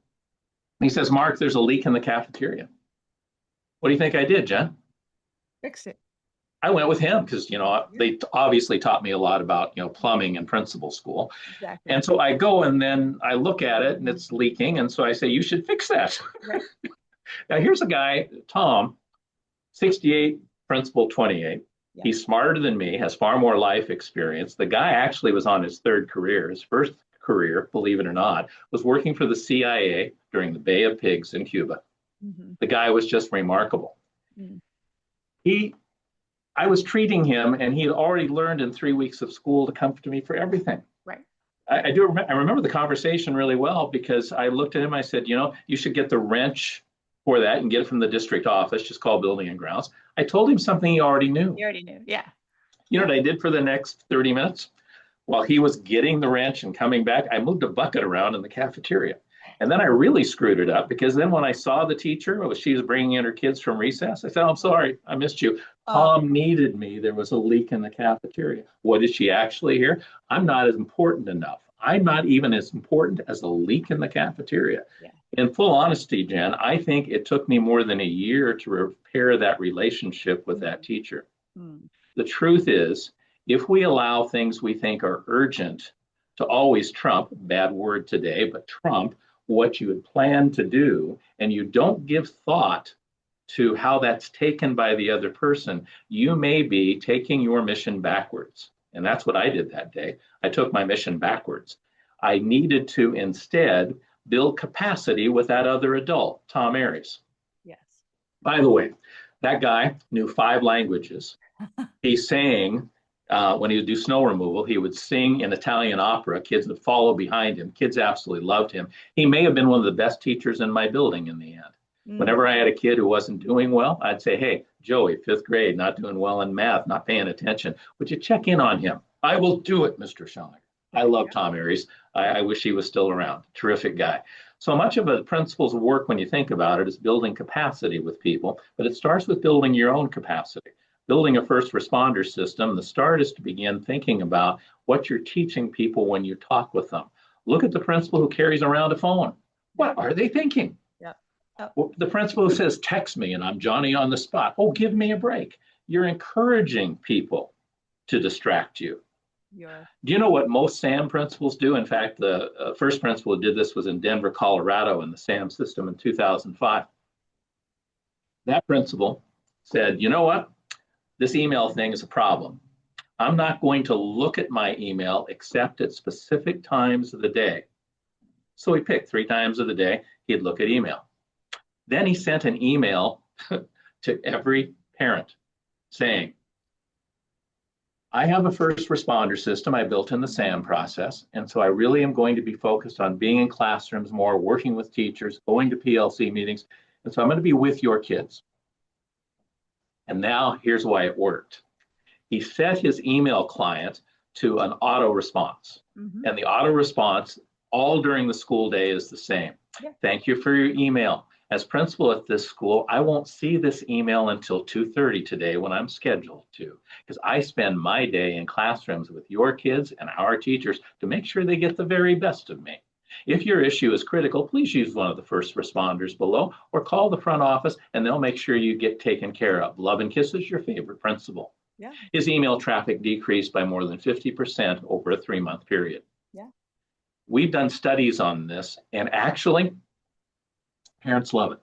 B: He says, Mark, there's a leak in the cafeteria. What do you think I did, Jen?
A: Fix it.
B: I went with him because, they obviously taught me a lot about, plumbing in principal school.
A: Exactly.
B: And so I go and then I look at it and it's leaking. And so I say, you should fix that.
A: Right.
B: Now, here's a guy, Tom, 68, principal 28.
A: Yeah.
B: He's smarter than me, has far more life experience. The guy actually was on his third career. His first career, believe it or not, was working for the CIA during the Bay of Pigs in Cuba.
A: Mm-hmm.
B: The guy was just remarkable.
A: Mm.
B: I was treating him, and he had already learned in 3 weeks of school to come to me for everything.
A: Right.
B: I remember the conversation really well, because I looked at him. I said, you should get the wrench for that and get it from the district office. Just call building and grounds. I told him something he already knew.
A: You already knew. Yeah.
B: You know what I did for the next 30 minutes? While he was getting the wrench and coming back, I moved a bucket around in the cafeteria. And then I really screwed it up, because then when I saw the teacher, she was bringing in her kids from recess, I said, I'm sorry, I missed you. Tom needed me. There was a leak in the cafeteria. What did she actually hear? I'm not as important enough. I'm not even as important as a leak in the cafeteria.
A: Yeah.
B: In full honesty, Jen, I think it took me more than a year to repair that relationship with that teacher.
A: Mm.
B: The truth is, if we allow things we think are urgent to always trump, bad word today, but trump what you had planned to do, and you don't give thought to how that's taken by the other person, you may be taking your mission backwards. And that's what I did that day. I took my mission backwards. I needed to instead build capacity with that other adult, Tom Aries.
A: Yes.
B: By the way, that guy knew 5 languages. He sang, when he would do snow removal, he would sing in Italian opera. Kids would follow behind him. Kids absolutely loved him. He may have been one of the best teachers in my building in the end. Mm. Whenever I had a kid who wasn't doing well, I'd say, hey, Joey, 5th grade, not doing well in math, not paying attention. Would you check in on him? I will do it, Mr. Shellinger. I love Tom Aries. I wish he was still around. Terrific guy. So much of a principal's work, when you think about it, is building capacity with people, but it starts with building your own capacity. Building a first responder system, the start is to begin thinking about what you're teaching people when you talk with them. Look at the principal who carries around a phone. What are they thinking?
A: Yeah.
B: Well, the principal who says, text me and I'm Johnny on the spot. Oh, give me a break. You're encouraging people to distract you.
A: Your
B: Do you know what most SAM principals do? In fact, the first principal who did this was in Denver, Colorado, in the SAM system in 2005. That principal said, you know what? This email thing is a problem. I'm not going to look at my email except at specific times of the day. So he picked 3 times of the day, he'd look at email. Then he sent an email to every parent saying, I have a first responder system I built in the SAM process. And so I really am going to be focused on being in classrooms more, working with teachers, going to PLC meetings. And so I'm going to be with your kids. And now here's why it worked. He set his email client to an auto response.
A: Mm-hmm.
B: And the auto response all during the school day is the same.
A: Yeah.
B: Thank you for your email. As principal at this school, I won't see this email until 2:30 today when I'm scheduled to, because I spend my day in classrooms with your kids and our teachers to make sure they get the very best of me. If your issue is critical, please use one of the first responders below or call the front office and they'll make sure you get taken care of. Love and kisses, your favorite principal.
A: Yeah.
B: His email traffic decreased by more than 50% over a 3-month period.
A: Yeah.
B: We've done studies on this, and actually, parents love it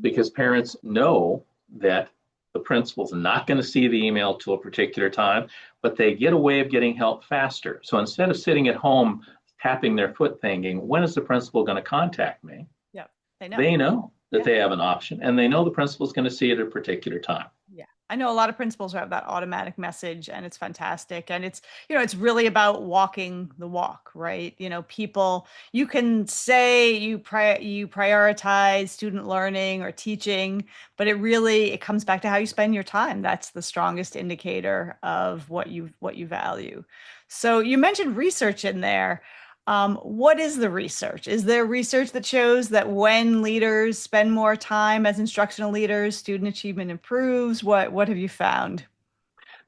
B: because parents know that the principal's not going to see the email till a particular time, but they get a way of getting help faster. So instead of sitting at home tapping their foot thinking, when is the principal going to contact me?
A: Yeah,
B: they know that they have an option, and they know the principal's going to see it at a particular time.
A: Yeah. I know a lot of principals who have that automatic message, and it's fantastic. And it's, it's really about walking the walk, right? People, you can say you prioritize student learning or teaching, but it comes back to how you spend your time. That's the strongest indicator of what you value. So you mentioned research in there. What is the research? Is there research that shows that when leaders spend more time as instructional leaders, student achievement improves? What have you found?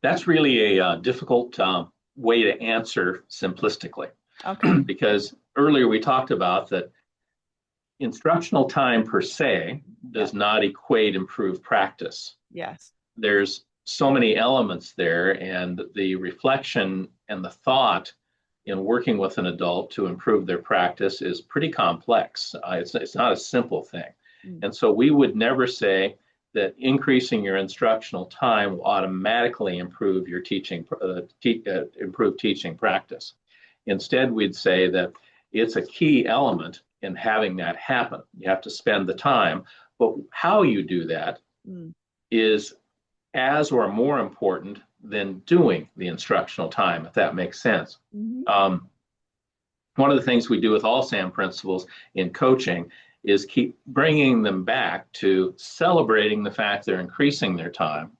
B: That's really a difficult way to answer simplistically.
A: Okay.
B: Because earlier we talked about that instructional time per se does not equate improved practice.
A: Yes. There's
B: so many elements there, and the reflection and the thought in working with an adult to improve their practice is pretty complex. It's not a simple thing. And so we would never say that increasing your instructional time will automatically improve your improve teaching practice. Instead, we'd say that it's a key element in having that happen. You have to spend the time, but how you do that is as or more important than doing the instructional time, if that makes sense. One of the things we do with all SAM principals in coaching is keep bringing them back to celebrating the fact they're increasing their time,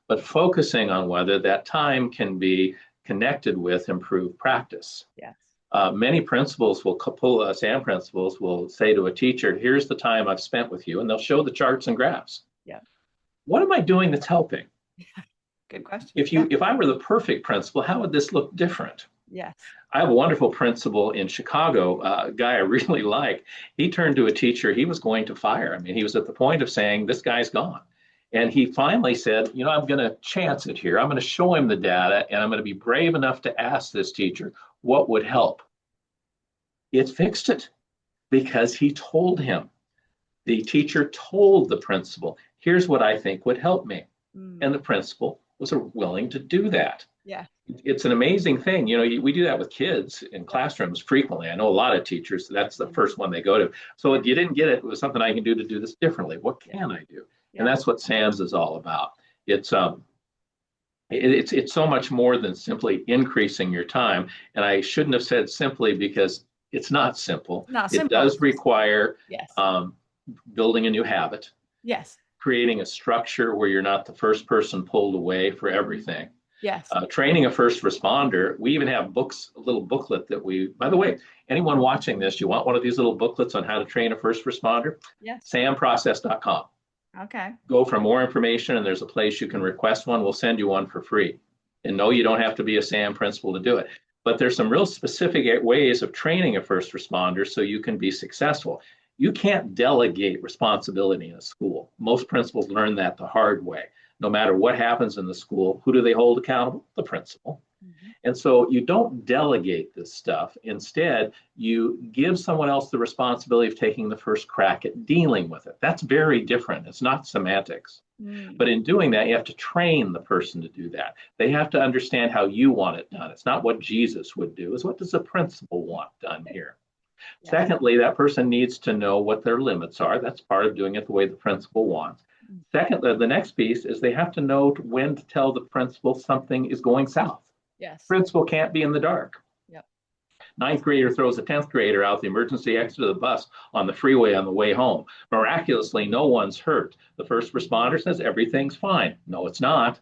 B: but focusing on whether that time can be connected with improved practice.
A: Yes.
B: Many principals SAM principals will say to a teacher, here's the time I've spent with you, and they'll show the charts and graphs.
A: Yeah.
B: What am I doing that's helping?
A: Good question.
B: If I were the perfect principal, how would this look different?
A: Yes.
B: I have a wonderful principal in Chicago, a guy I really like. He turned to a teacher he was going to fire. I mean, he was at the point of saying, this guy's gone. And he finally said, I'm going to chance it here. I'm going to show him the data, and I'm going to be brave enough to ask this teacher what would help. It fixed it because he told him. The teacher told the principal, here's what I think would help me. And the principal was willing to do that.
A: Yeah.
B: It's an amazing thing. We do that with kids in classrooms frequently. I know a lot of teachers, that's the first one they go to. So if you didn't get it, it was something I can do to do this differently. What can I do? And that's what SAMS is all about. It's so much more than simply increasing your time. And I shouldn't have said simply because it's not simple. It does require building a new habit.
A: Yes. Creating
B: a structure where you're not the first person pulled away for everything.
A: Yes.
B: Training a first responder. We even have books, a little booklet that by the way, anyone watching this, you want one of these little booklets on how to train a first responder?
A: Yes.
B: samprocess.com.
A: Okay.
B: Go for more information, and there's a place you can request one. We'll send you one for free. And no, you don't have to be a SAM principal to do it. But there's some real specific ways of training a first responder so you can be successful. You can't delegate responsibility in a school. Most principals learn that the hard way. No matter what happens in the school, who do they hold accountable? The principal.
A: Mhm.
B: And so you don't delegate this stuff. Instead, you give someone else the responsibility of taking the first crack at dealing with it. That's very different. It's not semantics.
A: Mm.
B: But in doing that, you have to train the person to do that. They have to understand how you want it done. It's not what Jesus would do, it's what does the principal want done here.
A: Yeah.
B: Secondly, that person needs to know what their limits are. That's part of doing it the way the principal wants.
A: Mm.
B: Secondly, the next piece is they have to know when to tell the principal something is going south.
A: Yes.
B: Principal can't be in the dark.
A: Yep.
B: Ninth grader throws a 10th grader out the emergency exit of the bus on the freeway on the way home. Miraculously, no one's hurt. The first responder says everything's fine. No, it's not.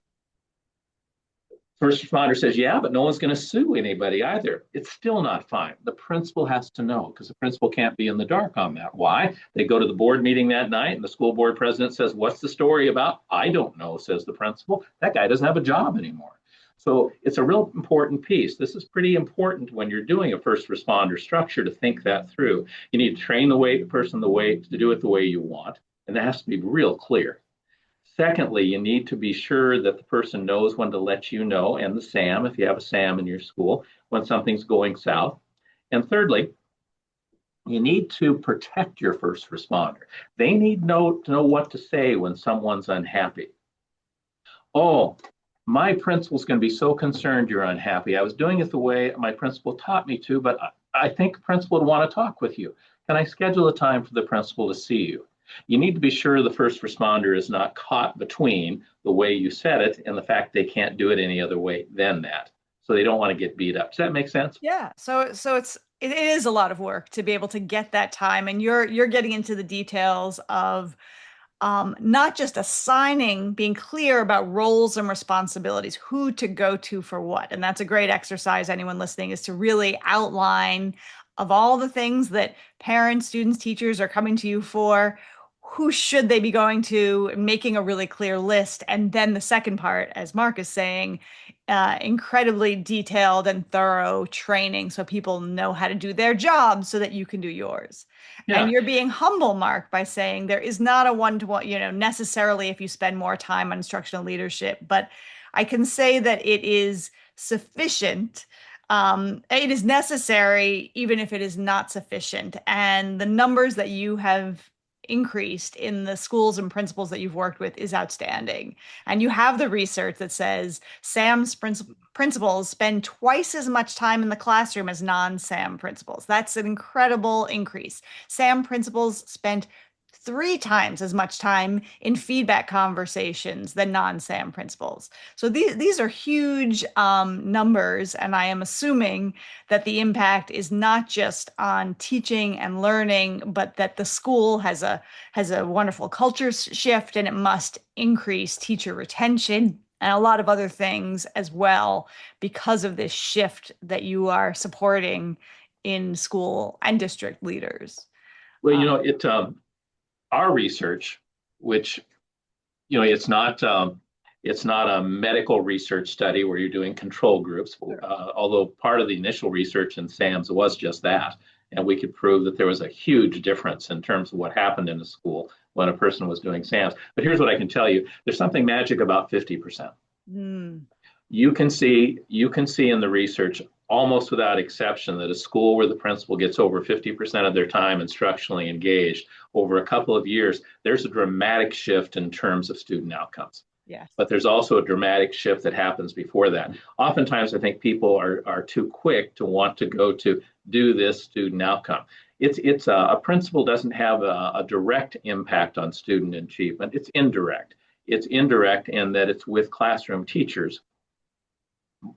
B: First responder says, yeah, but no one's going to sue anybody either. It's still not fine. The principal has to know because the principal can't be in the dark on that. Why? They go to the board meeting that night and the school board president says, what's the story about? I don't know, says the principal. That guy doesn't have a job anymore. So it's a real important piece. This is pretty important when you're doing a first responder structure to think that through. You need to train the person the way to do it the way you want, and that has to be real clear. Secondly, you need to be sure that the person knows when to let you know, and the SAM, if you have a SAM in your school, when something's going south. And thirdly, you need to protect your first responder. They need to know what to say when someone's unhappy. Oh, my principal's going to be so concerned you're unhappy. I was doing it the way my principal taught me to, but I think the principal would want to talk with you. Can I schedule a time for the principal to see you? You need to be sure the first responder is not caught between the way you said it and the fact they can't do it any other way than that. So they don't want to get beat up. Does that make sense?
A: Yeah. So it is a lot of work to be able to get that time, and you're getting into the details of not just assigning, being clear about roles and responsibilities, who to go to for what. And that's a great exercise, anyone listening, is to really outline of all the things that parents, students, teachers are coming to you for. Who should they be going to, making a really clear list. And then the second part, as Mark is saying, incredibly detailed and thorough training so people know how to do their job so that you can do yours. And
B: Yeah.
A: you're being humble, Mark, by saying there is not a one-to-one, necessarily if you spend more time on instructional leadership, but I can say that it is sufficient. It is necessary, even if it is not sufficient. And the numbers that you have increased in the schools and principals that you've worked with is outstanding. And you have the research that says SAM's principals spend twice as much time in the classroom as non-SAM principals. That's an incredible increase. SAM principals spent 3 times as much time in feedback conversations than non-SAM principals. So these are huge numbers, and I am assuming that the impact is not just on teaching and learning, but that the school has a wonderful culture shift, and it must increase teacher retention and a lot of other things as well because of this shift that you are supporting in school and district leaders.
B: Well, our research, which it's not a medical research study where you're doing control groups, although part of the initial research in SAMS was just that. And we could prove that there was a huge difference in terms of what happened in the school when a person was doing SAMS. But here's what I can tell you. There's something magic about 50%.
A: Mm.
B: You can see in the research almost without exception that a school where the principal gets over 50% of their time instructionally engaged over a couple of years, there's a dramatic shift in terms of student outcomes.
A: Yes.
B: But there's also a dramatic shift that happens before that. Oftentimes, I think people are too quick to want to go to do this student outcome. It's a principal doesn't have a direct impact on student achievement. It's indirect. It's indirect in that it's with classroom teachers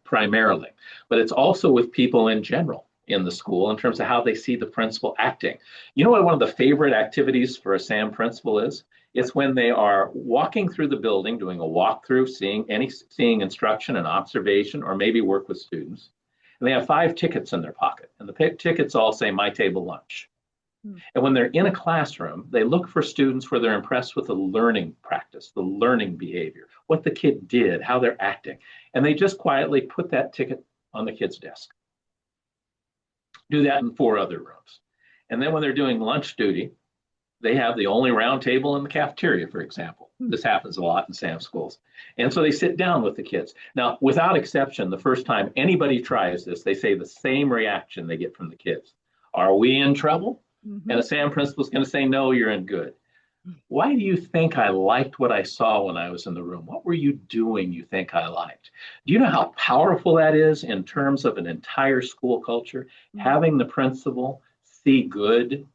B: primarily, but it's also with people in general in the school in terms of how they see the principal acting. You know what one of the favorite activities for a SAM principal is? It's when they are walking through the building, doing a walkthrough, seeing instruction and observation, or maybe work with students. And they have 5 tickets in their pocket, and the tickets all say "My Table Lunch." And when they're in a classroom, they look for students where they're impressed with the learning practice, the learning behavior, what the kid did, how they're acting. And they just quietly put that ticket on the kid's desk. Do that in 4 other rooms. And then when they're doing lunch duty, they have the only round table in the cafeteria, for example. This happens a lot in SAM schools. And so they sit down with the kids. Now, without exception, the first time anybody tries this, they say the same reaction they get from the kids. Are we in trouble? And
A: Mm-hmm.
B: a SAM principal is going to say, no, you're in good. Why do you think I liked what I saw when I was in the room? What were you doing you think I liked? Do you know how powerful that is in terms of an entire school culture?
A: Mm-hmm.
B: Having the principal see good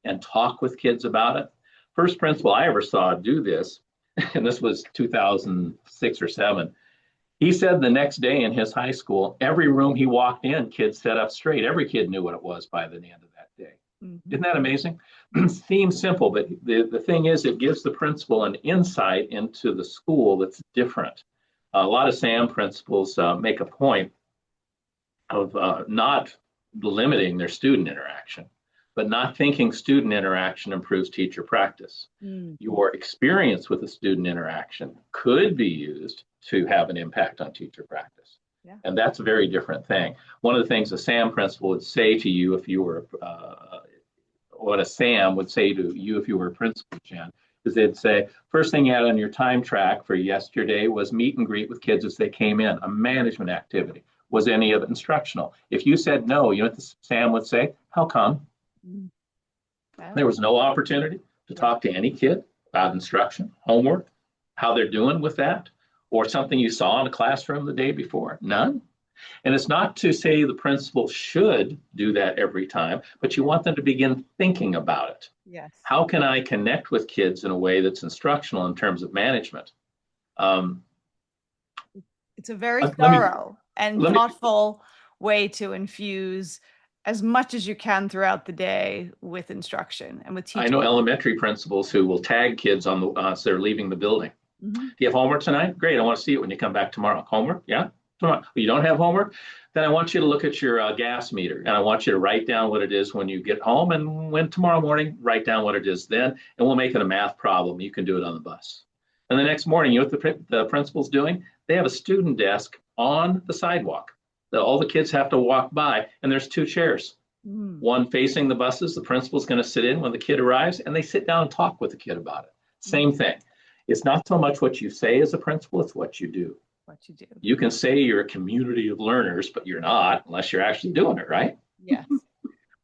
B: and talk with kids about it. First principal I ever saw do this, and this was 2006 or 7. He said the next day in his high school, every room he walked in, kids sat up straight. Every kid knew what it was by the end of that day.
A: Mm-hmm.
B: Isn't that amazing? Seems simple, but the thing is, it gives the principal an insight into the school that's different. A lot of SAM principals make a point of not limiting their student interaction, but not thinking student interaction improves teacher practice.
A: Mm-hmm.
B: Your experience with a student interaction could be used to have an impact on teacher practice.
A: Yeah.
B: And that's a very different thing. One of the things a SAM principal would say to you if you were, what a SAM would say to you if you were a principal, Jen, is they'd say, first thing you had on your time track for yesterday was meet and greet with kids as they came in, a management activity. Was any of it instructional? If you said no, you know what the SAM would say? How come?
A: Mm-hmm.
B: There was no opportunity to talk to any kid about instruction, homework, how they're doing with that, or something you saw in a classroom the day before. None. And it's not to say the principal should do that every time, but you want them to begin thinking about it.
A: Yes.
B: How can I connect with kids in a way that's instructional in terms of management?
A: It's a very
B: Let me
A: thorough and
B: let me.
A: thoughtful way to infuse as much as you can throughout the day with instruction and with
B: I
A: teaching.
B: know elementary principals who will tag kids on the as they're leaving the building.
A: Mm-hmm.
B: Do you have homework tonight? Great. I want to see it when you come back tomorrow. Homework? Yeah. Tomorrow. You don't have homework? Then I want you to look at your gas meter and I want you to write down what it is when you get home. And when tomorrow morning, write down what it is then. And we'll make it a math problem. You can do it on the bus. And the next morning, you know what the principal's doing? They have a student desk on the sidewalk that all the kids have to walk by. And there's 2 chairs.
A: Mm-hmm.
B: One facing the buses. The principal's going to sit in when the kid arrives and they sit down and talk with the kid about it. Same thing. It's not so much what you say as a principal, it's what you do.
A: What you do.
B: You can say you're a community of learners, but you're not unless you're actually doing it, right?
A: Yes.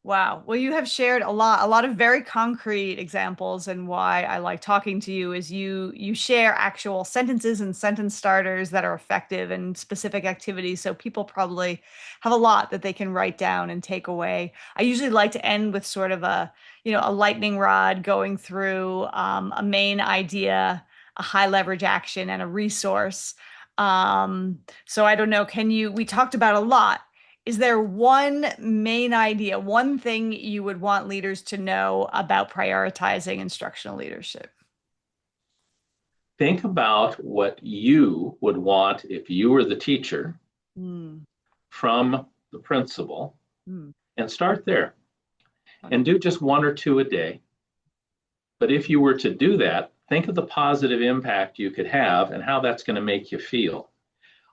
A: Wow. Well, you have shared a lot of very concrete examples, and why I like talking to you is you share actual sentences and sentence starters that are effective and specific activities. So people probably have a lot that they can write down and take away. I usually like to end with sort of a lightning rod going through a main idea, a high leverage action, and a resource. So I don't know, we talked about a lot. Is there one main idea, one thing you would want leaders to know about prioritizing instructional leadership?
B: Think about what you would want if you were the teacher
A: Mm.
B: from the principal
A: Mm.
B: and start there and do just 1 or 2 a day. But if you were to do that, think of the positive impact you could have and how that's going to make you feel.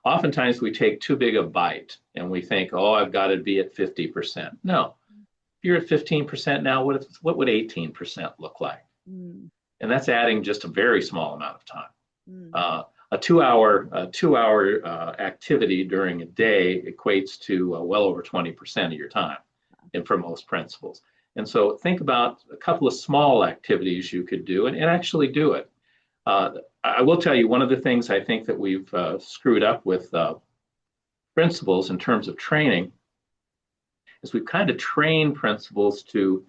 B: Oftentimes we take too big a bite and we think, oh, I've got to be at 50%. No, if you're at 15% now, what would 18% look like?
A: Mm.
B: And that's adding just a very small amount of time.
A: Mm.
B: A 2-hour activity during a day equates to well over 20% of your time, and for most principals. And so think about a couple of small activities you could do and actually do it. I will tell you, one of the things I think that we've screwed up with principals in terms of training is we've kind of trained principals to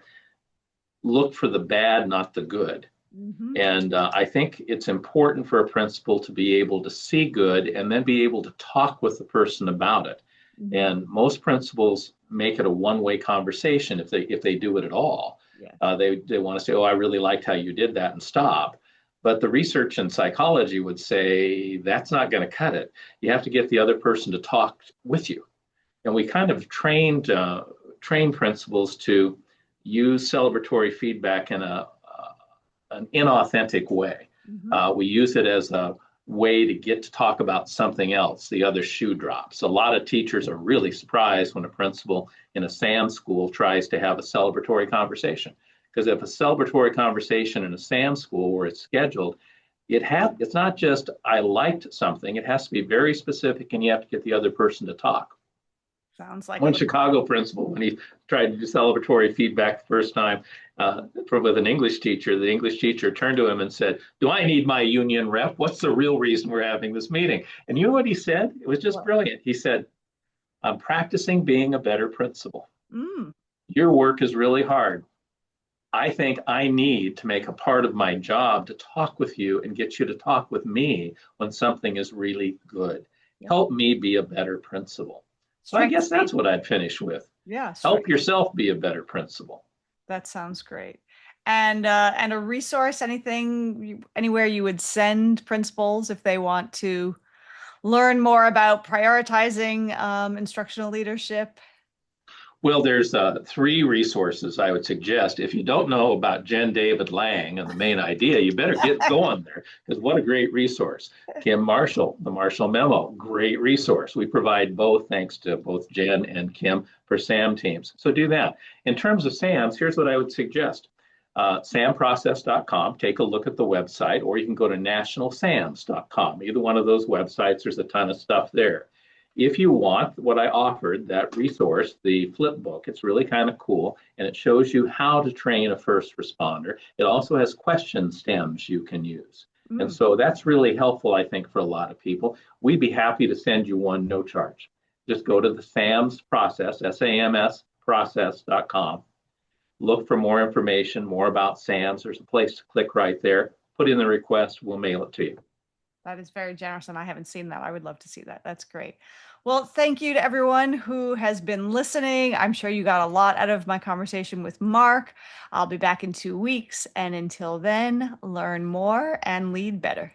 B: look for the bad, not the good.
A: Mm-hmm.
B: And I think it's important for a principal to be able to see good and then be able to talk with the person about it.
A: Mm-hmm.
B: And most principals make it a one-way conversation if they do it at all.
A: Yeah.
B: They want to say, oh, I really liked how you did that, and stop. But the research in psychology would say that's not going to cut it. You have to get the other person to talk with you. And we kind of trained principals to use celebratory feedback in an inauthentic way.
A: Mm-hmm.
B: We use it as a way to get to talk about something else. The other shoe drops. A lot of teachers are really surprised when a principal in a SAM school tries to have a celebratory conversation. Because if a celebratory conversation in a SAM school where it's scheduled, It's not just I liked something. It has to be very specific, and you have to get the other person to talk.
A: Sounds like
B: One
A: a
B: Chicago principal, when he tried to do celebratory feedback the first time with an English teacher, the English teacher turned to him and said, "Do I need my union rep? What's the real reason we're having this meeting?" And you know what he said? It was just
A: what?
B: brilliant. He said, "I'm practicing being a better principal.
A: Mm,
B: Your work is really hard. I think I need to make a part of my job to talk with you and get you to talk with me when something is really good.
A: yeah.
B: Help me be a better principal." So I
A: Strengths
B: guess that's
A: based.
B: what I'd finish with.
A: Yeah,
B: Help
A: strengths.
B: yourself be a better principal.
A: That sounds great. And a resource, anywhere you would send principals if they want to learn more about prioritizing instructional leadership.
B: Well, there's three resources I would suggest. If you don't know about Jen David Lang and the main idea, you better get going there because what a great resource. Kim Marshall, the Marshall Memo, great resource. We provide both thanks to both Jen and Kim for SAM teams. So do that. In terms of SAMs, here's what I would suggest. Samprocess.com, take a look at the website, or you can go to nationalsams.com. Either one of those websites, there's a ton of stuff there. If you want what I offered, that resource, the flip book, it's really kind of cool and it shows you how to train a first responder. It also has question stems you can use. And
A: Mm,
B: so that's really helpful, I think, for a lot of people. We'd be happy to send you one, no charge. Just go to the SAMS process, SAMS process.com. Look for more information, more about SAMS. There's a place to click right there. Put in the request, we'll mail it to you.
A: that is very generous, and I haven't seen that. I would love to see that. That's great. Well, thank you to everyone who has been listening. I'm sure you got a lot out of my conversation with Mark. I'll be back in 2 weeks. And until then, learn more and lead better.